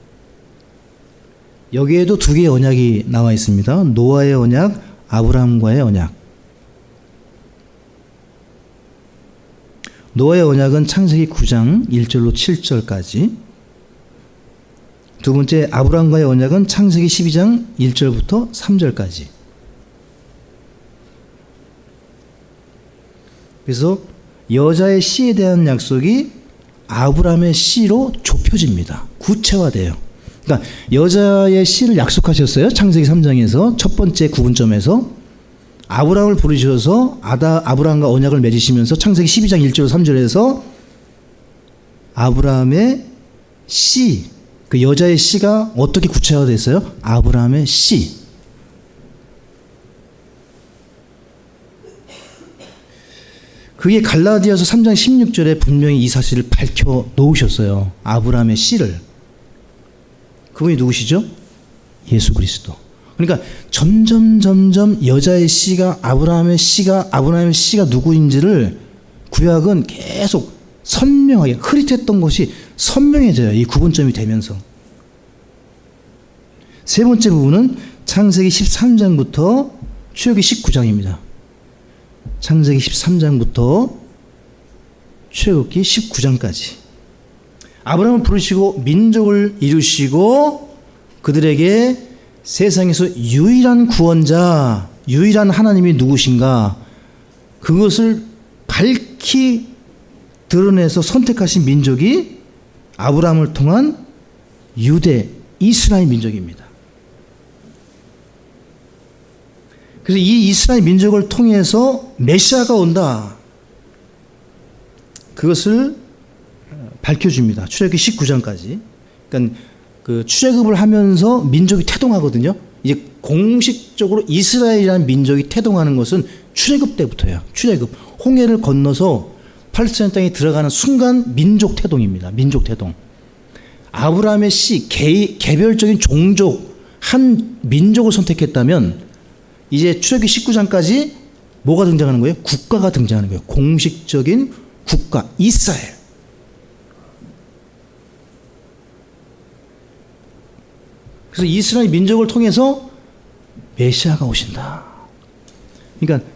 여기에도 2개의 언약이 나와 있습니다. 노아의 언약, 아브라함과의 언약. 노아의 언약은 창세기 9장 1절로 7절까지. 두 번째 아브라함과의 언약은 창세기 12장 1절부터 3절까지. 그래서 여자의 씨에 대한 약속이 아브라함의 씨로 좁혀집니다. 구체화돼요. 그러니까 여자의 씨를 약속하셨어요. 창세기 3장에서 첫 번째 구분점에서 아브라함을 부르셔서 아브라함과 언약을 맺으시면서 창세기 12장 1절 3절에서 아브라함의 씨, 그 여자의 씨가 어떻게 구체화됐어요? 아브라함의 씨. 그게 갈라디아서 3장 16절에 분명히 이 사실을 밝혀 놓으셨어요. 아브라함의 씨를. 그분이 누구시죠? 예수 그리스도. 그러니까 점점 여자의 씨가 아브라함의 씨가 누구인지를 구약은 계속 선명하게 흐릿했던 것이 선명해져요. 이 구분점이 되면서. 세 번째 부분은 창세기 13장부터 출애굽기 19장입니다. 창세기 13장부터 출애굽기 19장까지. 아브라함을 부르시고 민족을 이루시고 그들에게 세상에서 유일한 구원자, 유일한 하나님이 누구신가, 그것을 밝히 드러내서 선택하신 민족이 아브라함을 통한 유대, 이스라엘 민족입니다. 그래서 이 이스라엘 민족을 통해서 메시아가 온다. 그것을 밝혀줍니다. 출애굽기 19장까지. 그러니까 그 출애굽을 하면서 민족이 태동하거든요. 이제 공식적으로 이스라엘이라는 민족이 태동하는 것은 출애굽 때부터예요. 출애굽. 홍해를 건너서 팔레스타인 땅에 들어가는 순간 민족 태동입니다. 민족 태동. 아브라함의 씨, 개별적인 종족, 한 민족을 선택했다면 이제 출애굽기 19장까지 뭐가 등장하는 거예요? 국가가 등장하는 거예요. 공식적인 국가, 이스라엘. 그래서 이스라엘 민족을 통해서 메시아가 오신다. 그러니까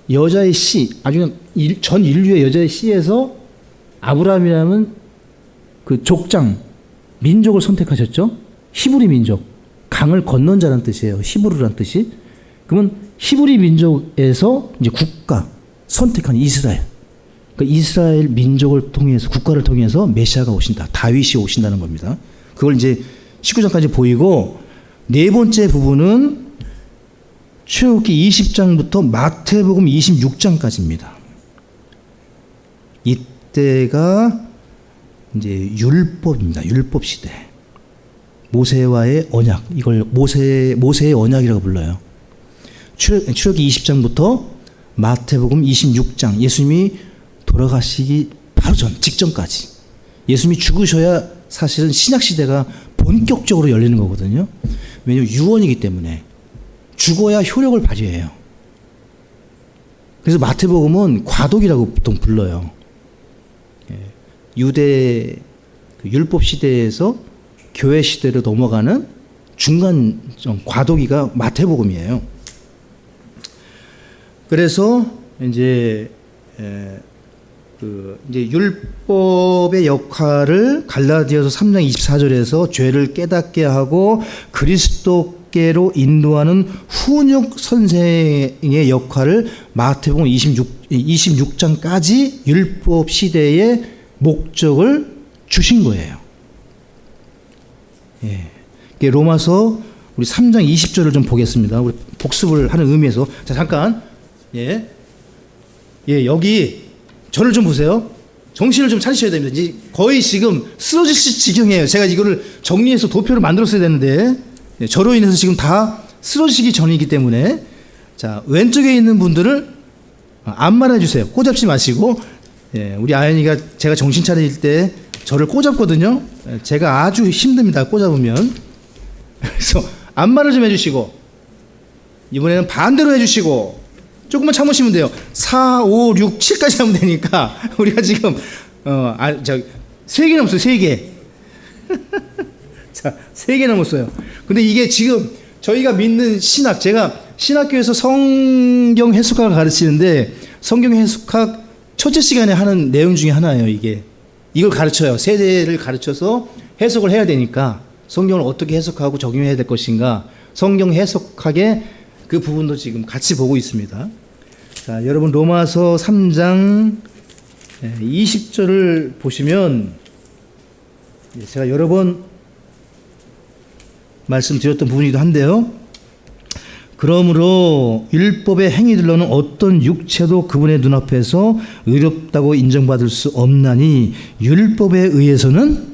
여자의 씨, 아주 전 인류의 여자의 씨에서 아브라함이라는 그 족장, 민족을 선택하셨죠. 히브리 민족, 강을 건넌 자라는 뜻이에요. 히브르라는 뜻이. 그러면 히브리 민족에서 이제 국가 선택한 이스라엘. 그러니까 이스라엘 민족을 통해서, 국가를 통해서 메시아가 오신다. 다윗이 오신다는 겁니다. 그걸 이제 19장까지 보이고, 네 번째 부분은 출애굽기 20장부터 마태복음 26장까지입니다. 이때가 이제 율법입니다. 율법 시대. 모세와의 언약. 이걸 모세의 언약이라고 불러요. 출애굽기 20장부터 마태복음 26장. 예수님이 돌아가시기 바로 직전까지. 예수님이 죽으셔야 사실은 신약 시대가 본격적으로 열리는 거거든요. 왜냐하면 유언이기 때문에 죽어야 효력을 발휘해요. 그래서 마태복음은 과도기라고 보통 불러요. 유대 율법 시대에서 교회 시대로 넘어가는 중간 과도기가 마태복음이에요. 그래서 이제 이제 율법의 역할을 갈라디아서 3장 24절에서 죄를 깨닫게 하고 그리스도께로 인도하는 훈육 선생의 역할을 마태복음 26장까지 율법 시대의 목적을 주신 거예요. 예. 로마서 우리 3장 20절을 좀 보겠습니다. 우리 복습을 하는 의미에서. 자, 잠깐. 예. 예, 여기 저를 좀 보세요. 정신을 좀 차리셔야 됩니다. 이제 거의 지금 쓰러지실 지경이에요. 제가 이거를 정리해서 도표를 만들었어야 되는데, 예, 저로 인해서 지금 다 쓰러지기 전이기 때문에, 자, 왼쪽에 있는 분들을 안마해 주세요. 꼬잡지 마시고, 예, 우리 아연이가 제가 정신 차릴 때 저를 꼬잡거든요. 제가 아주 힘듭니다. 꼬잡으면. 그래서 안마를 좀 해주시고, 이번에는 반대로 해주시고, 조금만 참으시면 돼요. 4, 5, 6, 7까지 하면 되니까 우리가 지금 3개 남았어요. 3개. 자, 3개 남았어요. 근데 이게 지금 저희가 믿는 신학, 제가 신학교에서 성경 해석학을 가르치는데 성경 해석학 첫째 시간에 하는 내용 중에 하나예요. 이걸 가르쳐요. 세대를 가르쳐서 해석을 해야 되니까 성경을 어떻게 해석하고 적용해야 될 것인가, 성경 해석학의 그 부분도 지금 같이 보고 있습니다. 자, 여러분 로마서 3장 20절을 보시면 제가 여러 번 말씀드렸던 부분이기도 한데요. 그러므로 율법의 행위들로는 어떤 육체도 그분의 눈앞에서 의롭다고 인정받을 수 없나니 율법에 의해서는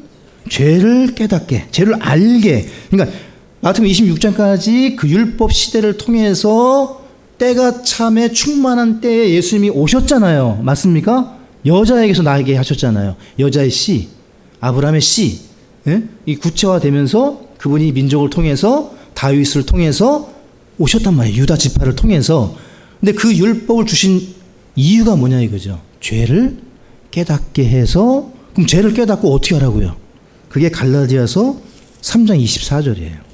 죄를 깨닫게, 죄를 알게. 그러니까 마태복음 26장까지 그 율법 시대를 통해서 때가 참에 충만한 때에 예수님이 오셨잖아요. 맞습니까? 여자에게서 나에게 하셨잖아요. 여자의 씨, 아브라함의 씨. 예? 이 구체화되면서 그분이 민족을 통해서, 다윗을 통해서 오셨단 말이에요. 유다 지파를 통해서. 근데 그 율법을 주신 이유가 뭐냐 이거죠. 죄를 깨닫게 해서, 그럼 죄를 깨닫고 어떻게 하라고요? 그게 갈라디아서 3장 24절이에요.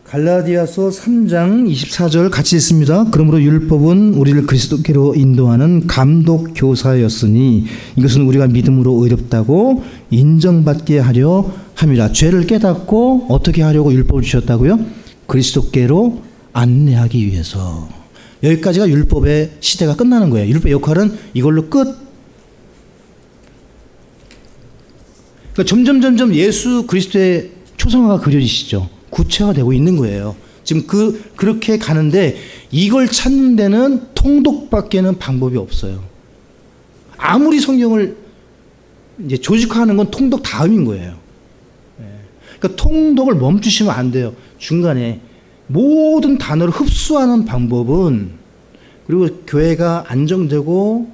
갈라디아서 3장 24절 같이 읽습니다. 그러므로 율법은 우리를 그리스도께로 인도하는 감독 교사였으니 이것은 우리가 믿음으로 의롭다고 인정받게 하려 함이라. 죄를 깨닫고 어떻게 하려고 율법을 주셨다고요? 그리스도께로 안내하기 위해서. 여기까지가 율법의 시대가 끝나는 거예요. 율법의 역할은 이걸로 끝. 그러니까 점점 예수 그리스도의 초상화가 그려지시죠. 구체화되고 있는 거예요. 지금 그렇게 가는데 이걸 찾는 데는 통독밖에는 방법이 없어요. 아무리 성경을 이제 조직화하는 건 통독 다음인 거예요. 그러니까 통독을 멈추시면 안 돼요. 중간에 모든 단어를 흡수하는 방법은, 그리고 교회가 안정되고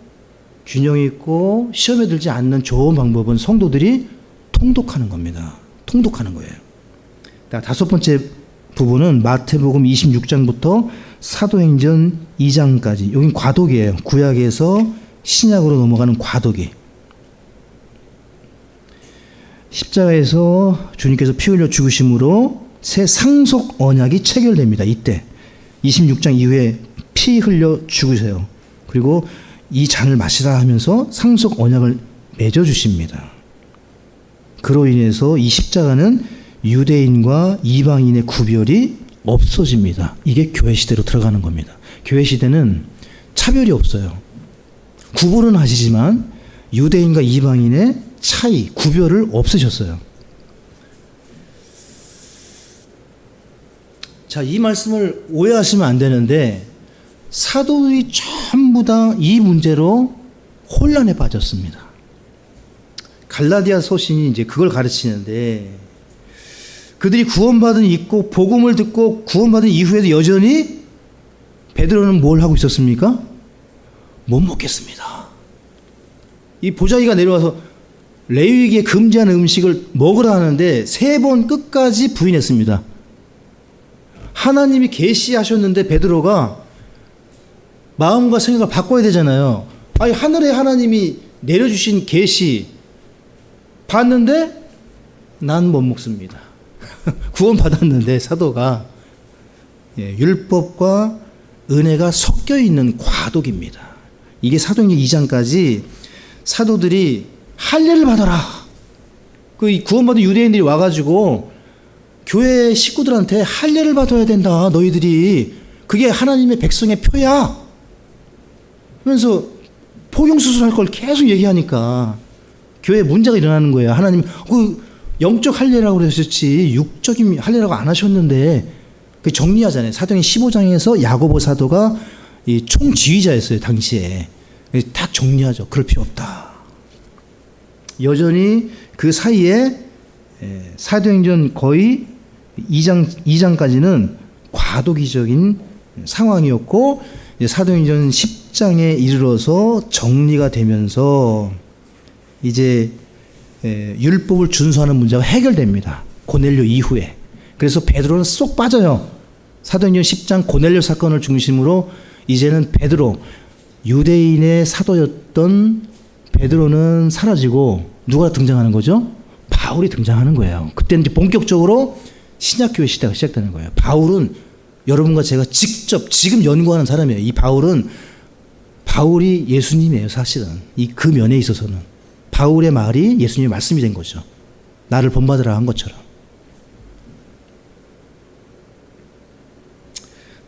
균형 있고 시험에 들지 않는 좋은 방법은 성도들이 통독하는 겁니다. 통독하는 거예요. 다섯 번째 부분은 마태복음 26장부터 사도행전 2장까지. 여긴 과도기예요. 구약에서 신약으로 넘어가는 과도기. 십자가에서 주님께서 피 흘려 죽으심으로 새 상속 언약이 체결됩니다. 이때 26장 이후에 피 흘려 죽으세요. 그리고 이 잔을 마시라 하면서 상속 언약을 맺어주십니다. 그로 인해서 이 십자가는 유대인과 이방인의 구별이 없어집니다. 이게 교회 시대로 들어가는 겁니다. 교회 시대는 차별이 없어요. 구분은 하시지만 유대인과 이방인의 차이, 구별을 없으셨어요. 자, 이 말씀을 오해하시면 안 되는데 사도들이 전부 다 이 문제로 혼란에 빠졌습니다. 갈라디아 서신이 이제 그걸 가르치는데, 그들이 구원받은 있고 복음을 듣고 구원받은 이후에도 여전히 베드로는 뭘 하고 있었습니까? 못 먹겠습니다. 이 보자기가 내려와서 레위기에 금지한 음식을 먹으라 하는데 3번 끝까지 부인했습니다. 하나님이 계시하셨는데 베드로가 마음과 생각을 바꿔야 되잖아요. 아니, 하늘에 하나님이 내려주신 계시 봤는데 난 못 먹습니다. 구원받았는데 사도가 율법과 은혜가 섞여 있는 과도기입니다. 이게 사도행전 2장까지 사도들이 할례를 받아라. 그 구원받은 유대인들이 와가지고 교회 식구들한테 할례를 받아야 된다. 너희들이 그게 하나님의 백성의 표야. 그러면서 포경수술할 걸 계속 얘기하니까 교회에 문제가 일어나는 거예요. 하나님 영적 할례라고 그러셨지 육적인 할례라고 안 하셨는데, 그 정리하잖아요. 사도행전 15장에서 야고보 사도가 이 총지휘자였어요. 당시에. 딱 정리하죠. 그럴 필요 없다. 여전히 그 사이에 사도행전 거의 2장까지는 과도기적인 상황이었고, 사도행전 10장에 이르러서 정리가 되면서 이제 율법을 준수하는 문제가 해결됩니다. 고넬료 이후에. 그래서 베드로는 쏙 빠져요. 사도행전 10장 고넬료 사건을 중심으로 이제는 베드로, 유대인의 사도였던 베드로는 사라지고 누가 등장하는 거죠? 바울이 등장하는 거예요. 그때는 이제 본격적으로 신약교회 시대가 시작되는 거예요. 바울은 여러분과 제가 직접 지금 연구하는 사람이에요. 이 바울이 예수님이에요. 사실은 그 면에 있어서는 바울의 말이 예수님의 말씀이 된 거죠. 나를 본받으라 한 것처럼.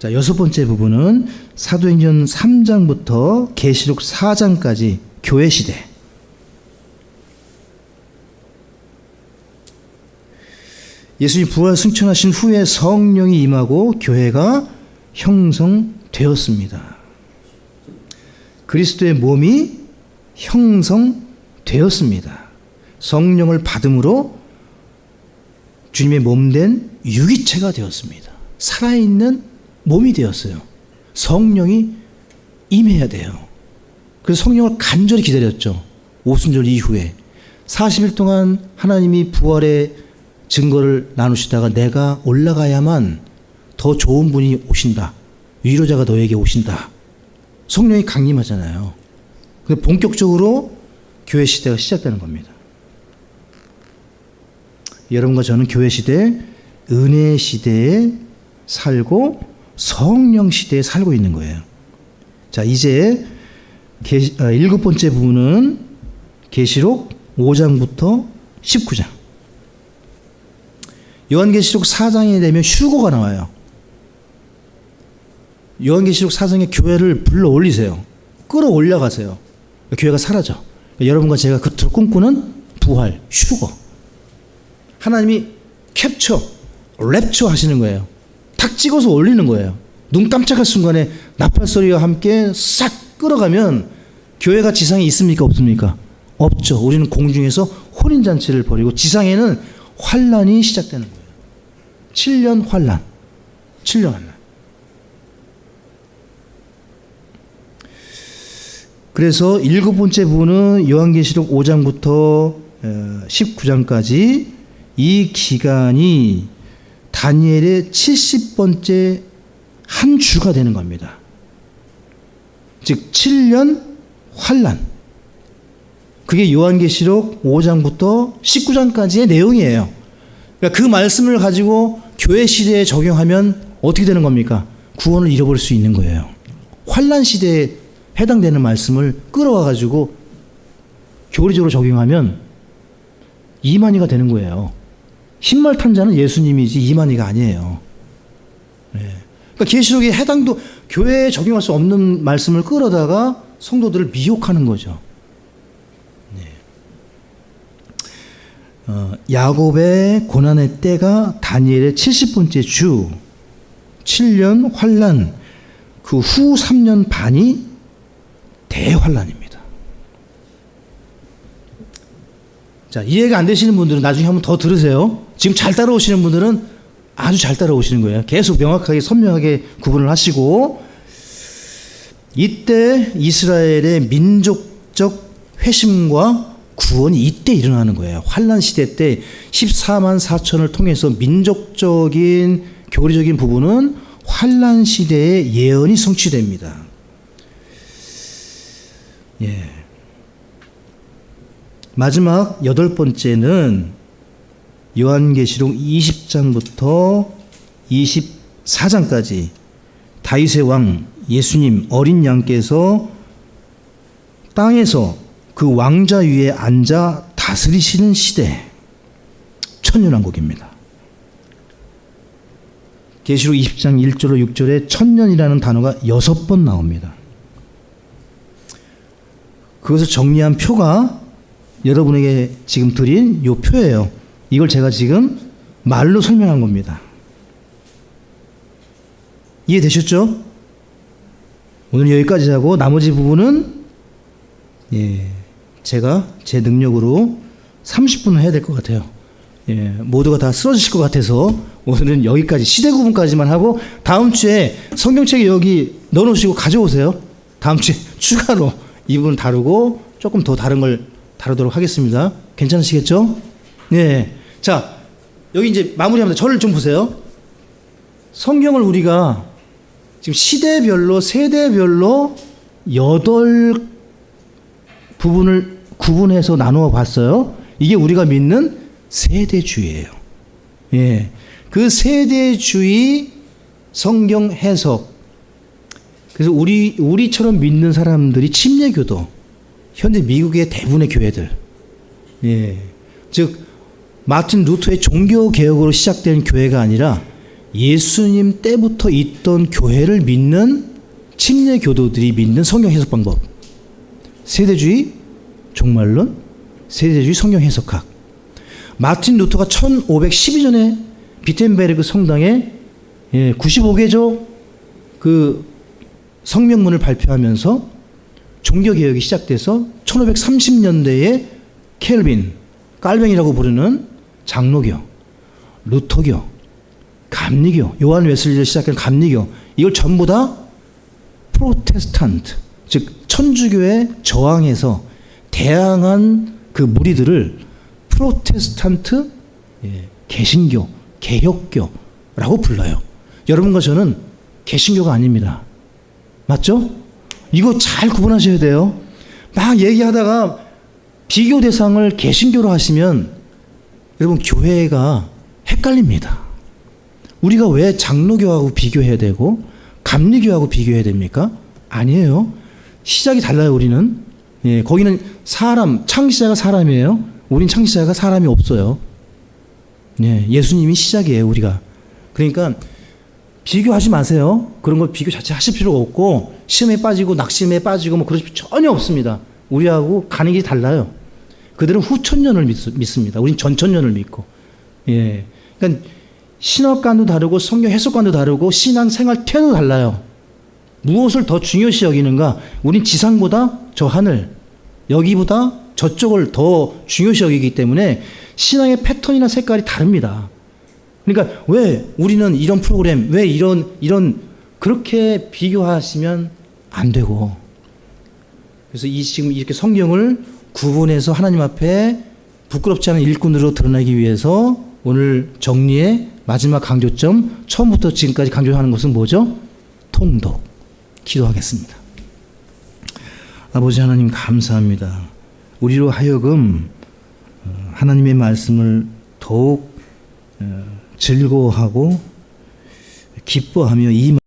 자, 여섯 번째 부분은 사도행전 3장부터 계시록 4장까지 교회 시대. 예수님 부활 승천하신 후에 성령이 임하고 교회가 형성되었습니다. 그리스도의 몸이 형성되었습니다. 성령을 받음으로 주님의 몸된 유기체가 되었습니다. 살아있는 몸이 되었어요. 성령이 임해야 돼요. 그래서 성령을 간절히 기다렸죠. 오순절 이후에 40일 동안 하나님이 부활의 증거를 나누시다가 내가 올라가야만 더 좋은 분이 오신다. 위로자가 너에게 오신다. 성령이 강림하잖아요. 근데 본격적으로 교회 시대가 시작되는 겁니다. 여러분과 저는 교회 시대, 은혜 시대에 살고 성령 시대에 살고 있는 거예요. 자, 이제 7번째 부분은 계시록 5장부터 19장. 요한계시록 4장이 되면 휴거가 나와요. 요한계시록 4장에 교회를 불러 올리세요. 끌어올려 가세요. 교회가 사라져. 여러분과 제가 그토록 꿈꾸는 부활, 휴거. 하나님이 캡처, 랩처 하시는 거예요. 탁 찍어서 올리는 거예요. 눈 깜짝할 순간에 나팔소리와 함께 싹 끌어가면 교회가 지상에 있습니까? 없습니까? 없죠. 우리는 공중에서 혼인잔치를 벌이고 지상에는 환란이 시작되는 거예요. 7년 환란. 7년 환란. 그래서 7번째 부분은 요한계시록 5장부터 19장까지 이 기간이 다니엘의 70번째 한 주가 되는 겁니다. 즉 7년 환란. 그게 요한계시록 5장부터 19장까지의 내용이에요. 그러니까 그 말씀을 가지고 교회 시대에 적용하면 어떻게 되는 겁니까? 구원을 잃어버릴 수 있는 거예요. 환란 시대에 해당되는 말씀을 끌어와 가지고 교리적으로 적용하면 이만희가 되는 거예요. 흰말 탄 자는 예수님이지 이만희가 아니에요. 네. 그러니까 계시록에 해당도 교회에 적용할 수 없는 말씀을 끌어다가 성도들을 미혹하는 거죠. 네. 야곱의 고난의 때가 다니엘의 70번째 주, 7년 환란, 그 후 3년 반이 대환란입니다. 자, 이해가 안 되시는 분들은 나중에 한번 더 들으세요. 지금 잘 따라오시는 분들은 아주 잘 따라오시는 거예요. 계속 명확하게 선명하게 구분을 하시고, 이때 이스라엘의 민족적 회심과 구원이 이때 일어나는 거예요. 환란 시대 때 14만 4천을 통해서 민족적인 교리적인 부분은 환란 시대의 예언이 성취됩니다. 예. 마지막 8번째는 요한계시록 20장부터 24장까지 다윗의 왕 예수님 어린 양께서 땅에서 그 왕자 위에 앉아 다스리시는 시대, 천년왕국입니다. 계시록 20장 1절로 6절에 천년이라는 단어가 6번 나옵니다. 그것을 정리한 표가 여러분에게 지금 드린 이 표예요. 이걸 제가 지금 말로 설명한 겁니다. 이해되셨죠? 오늘 여기까지 하고 나머지 부분은 제가 제 능력으로 30분을 해야 될 것 같아요. 모두가 다 쓰러지실 것 같아서 오늘은 여기까지 시대 구분까지만 하고 다음 주에 성경책 여기 넣어놓으시고 가져오세요. 다음 주에 추가로 이 부분 다루고 조금 더 다른 걸 다루도록 하겠습니다. 괜찮으시겠죠? 네. 자, 여기 이제 마무리합니다. 저를 좀 보세요. 성경을 우리가 지금 시대별로, 세대별로 8 부분을 구분해서 나누어 봤어요. 이게 우리가 믿는 세대주의예요. 예. 그 세대주의 성경 해석. 그래서 우리처럼 믿는 사람들이 침례교도, 현재 미국의 대부분의 교회들, 예. 즉, 마틴 루터의 종교개혁으로 시작된 교회가 아니라 예수님 때부터 있던 교회를 믿는 침례교도들이 믿는 성경 해석 방법. 세대주의 종말론, 세대주의 성경 해석학. 마틴 루터가 1512년에 비텐베르그 성당에 95개조 그 성명문을 발표하면서 종교개혁이 시작돼서 1530년대에 켈빈, 깔뱅이라고 부르는 장로교, 루터교, 감리교, 요한 웨슬리를 시작한 감리교, 이걸 전부 다 프로테스탄트, 즉 천주교에 저항해서 대항한 그 무리들을 프로테스탄트 개신교, 개혁교라고 불러요. 여러분과 저는 개신교가 아닙니다. 맞죠? 이거 잘 구분하셔야 돼요. 막 얘기하다가 비교 대상을 개신교로 하시면 여러분 교회가 헷갈립니다. 우리가 왜 장로교하고 비교해야 되고 감리교하고 비교해야 됩니까? 아니에요. 시작이 달라요. 우리는. 예, 거기는 사람, 창시자가 사람이에요. 우린 창시자가 사람이 없어요. 예, 예수님이 시작이에요. 우리가. 그러니까 비교하지 마세요. 그런 거 비교 자체 하실 필요가 없고 시험에 빠지고 낙심에 빠지고 뭐 그럴 필요 전혀 없습니다. 우리하고 가는 길이 달라요. 그들은 후천년을 믿습니다. 우린 전천년을 믿고. 예. 그러니까 신학관도 다르고 성경 해석관도 다르고 신앙 생활 태도도 달라요. 무엇을 더 중요시 여기는가? 우린 지상보다 저 하늘, 여기보다 저쪽을 더 중요시 여기기 때문에 신앙의 패턴이나 색깔이 다릅니다. 그러니까 왜 우리는 이런 프로그램, 왜 이런 그렇게 비교하시면 안 되고. 그래서 지금 이렇게 성경을 구분해서 하나님 앞에 부끄럽지 않은 일꾼으로 드러나기 위해서 오늘 정리의 마지막 강조점, 처음부터 지금까지 강조하는 것은 뭐죠? 통독. 기도하겠습니다. 아버지 하나님 감사합니다. 우리로 하여금 하나님의 말씀을 더욱 즐거워하고 기뻐하며 이